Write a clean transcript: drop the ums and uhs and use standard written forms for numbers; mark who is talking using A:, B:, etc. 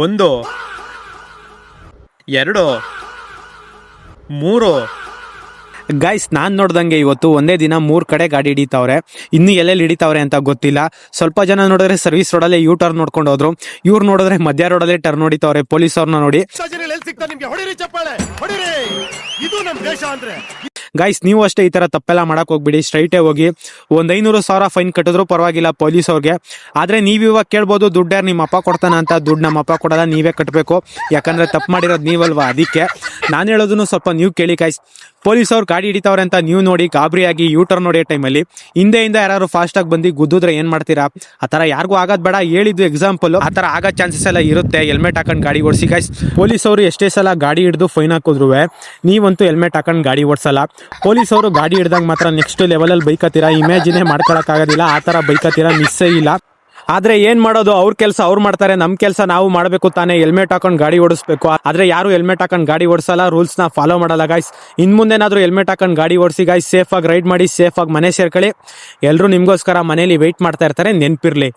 A: 1 2 3
B: guys ನಾನು ನೋಡ್ದಂಗೆ ಇವತ್ತು ಒಂದೇ ದಿನ 3 ಕಡೆ ಗಾಡಿ ಹಿಡಿತಾವ್ರೆ. ಇನ್ನು ಎಲ್ಲೆಲ್ಲಿ ಹಿಡಿತಾವ್ರೆ ಅಂತ ಗೊತ್ತಿಲ್ಲ. ಸ್ವಲ್ಪ ಜನ ನೋಡಿದ್ರೆ ಸರ್ವಿಸ್ ರೋಡಲ್ಲೇ ಯೂ ಟರ್ನ್ ನೋಡ್ಕೊಂಡು ಹೋದ್ರು. ಇವ್ರು ನೋಡಿದ್ರೆ ಮಧ್ಯ ರೋಡಲ್ಲೇ ಟರ್ನ್ ಹೊಡಿತಾವ್ರೆ. ಪೊಲೀಸ್ ಅವ್ರನ್ನ ನೋಡಿ ಗೈಸ್ ನೀವು ಅಷ್ಟೇ ಈ ತರ ತಪ್ಪೆಲ್ಲ ಮಾಡಕ್ ಹೋಗ್ಬಿಡಿ. ಸ್ಟ್ರೈಟೇ ಹೋಗಿ 500,000 ಫೈನ್ ಕಟ್ಟಿದ್ರು ಪರವಾಗಿಲ್ಲ ಪೊಲೀಸ್ ಅವ್ರಿಗೆ. ಆದ್ರೆ ನೀವು ಇವಾಗ ಕೇಳ್ಬೋದು ದುಡ್ಡು ಯಾರು ನಿಮ್ಮ ಅಪ್ಪ ಕೊಡ್ತಾನ ಅಂತ. ದುಡ್ಡು ನಮ್ಮ ಅಪ್ಪ ಕೊಡಲ್ಲ, ನೀವೇ ಕಟ್ಟಬೇಕು. ಯಾಕಂದ್ರೆ ತಪ್ಪು ಮಾಡಿರೋದು ನೀವಲ್ವಾ. ಅದಕ್ಕೆ ನಾನು ಹೇಳೋದನ್ನು ಸ್ವಲ್ಪ ನೀವು ಕೇಳಿ ಗೈಸ್. ಪೊಲೀಸ್ ಅವ್ರು ಗಾಡಿ ಹಿಡಿತಾವ್ರೆ ಅಂತ ನೀವು ನೋಡಿ ಗಾಬರಿಯಾಗಿ ಯೂ ಟರ್ನ್ ನೋಡಿಯೋ ಟೈಮಲ್ಲಿ ಹಿಂದೆಯಿಂದ ಯಾರು ಫಾಸ್ಟ್ ಆಗಿ ಬಂದು ಗುದ್ದಿದ್ರೆ ಏನ್ ಮಾಡ್ತೀರಾ? ಆ ತರ ಯಾರಿಗೂ ಆಗೋದ್ ಬೇಡ. ಹೇಳಿದ್ದು ಎಕ್ಸಾಂಪಲ್. ಆ ತರ ಆಗೋ ಚಾನ್ಸಸ್ ಎಲ್ಲ ಇರುತ್ತೆ. ಹೆಲ್ಮೆಟ್ ಹಾಕೊಂಡು ಗಾಡಿ ಓಡಿಸಿ ಗೈಸ್. ಪೊಲೀಸ್ ಅವರು ಎಷ್ಟೇ ಸಲ ಗಾಡಿ ಹಿಡಿದು ಫೈನ್ ಹಾಕಿದ್ರು ನೀವಂತೂ ಹೆಲ್ಮೆಟ್ ಹಾಕೊಂಡು ಗಾಡಿ ಓಡಿಸಲ್ಲ. ಪೊಲೀಸ್ ಅವರು ಗಾಡಿ ಹಿಡ್ದಾಗ ಮಾತ್ರ ನೆಕ್ಸ್ಟ್ ಲೆವೆಲಲ್ಲಿ ಬೈಕತ್ತೀರಾ. ಇಮ್ಯಾಜಿನೇ ಮಾಡ್ಕೊಳಕ್ಕಾಗೋದಿಲ್ಲ. ಆ ತರ ಬೈಕತ್ತೀರಾ, ಮಿಸ್ಸೇ ಇಲ್ಲ. ಆದ್ರೆ ಏನ್ ಮಾಡೋದು, ಅವ್ರ ಕೆಲಸ ಅವ್ರು ಮಾಡ್ತಾರೆ, ನಮ್ ಕೆಲಸ ನಾವು ಮಾಡಬೇಕು ತಾನೇ. ಹೆಲ್ಮೆಟ್ ಹಾಕೊಂಡು ಗಾಡಿ ಓಡಿಸ್ಬೇಕು. ಆದ್ರೆ ಯಾರು ಹೆಲ್ಮೆಟ್ ಹಾಕೊಂಡು ಗಾಡಿ ಓಡಿಸಲ್ಲ, ರೂಲ್ಸ್ ನ ಫಾಲೋ ಮಾಡಲ್ಲ ಗೈಸ್. ಇನ್ ಮುಂದೇನಾದ್ರೂ ಹೆಲ್ಮೆಟ್ ಹಾಕೊಂಡು ಗಾಡಿ ಓಡಿಸಿ ಗೈಸ್. ಸೇಫ್ ಆಗಿ ರೈಡ್ ಮಾಡಿ, ಸೇಫ್ ಆಗಿ ಮನೆ ಸೇರ್ಕೊಳ್ಳಿ. ಎಲ್ಲರೂ ನಿಮ್ಗೋಸ್ಕರ ಮನೇಲಿ ವೆಯ್ಟ್ ಮಾಡ್ತಾ ಇರ್ತಾರೆ, ನೆನ್ಪಿರ್ಲಿ.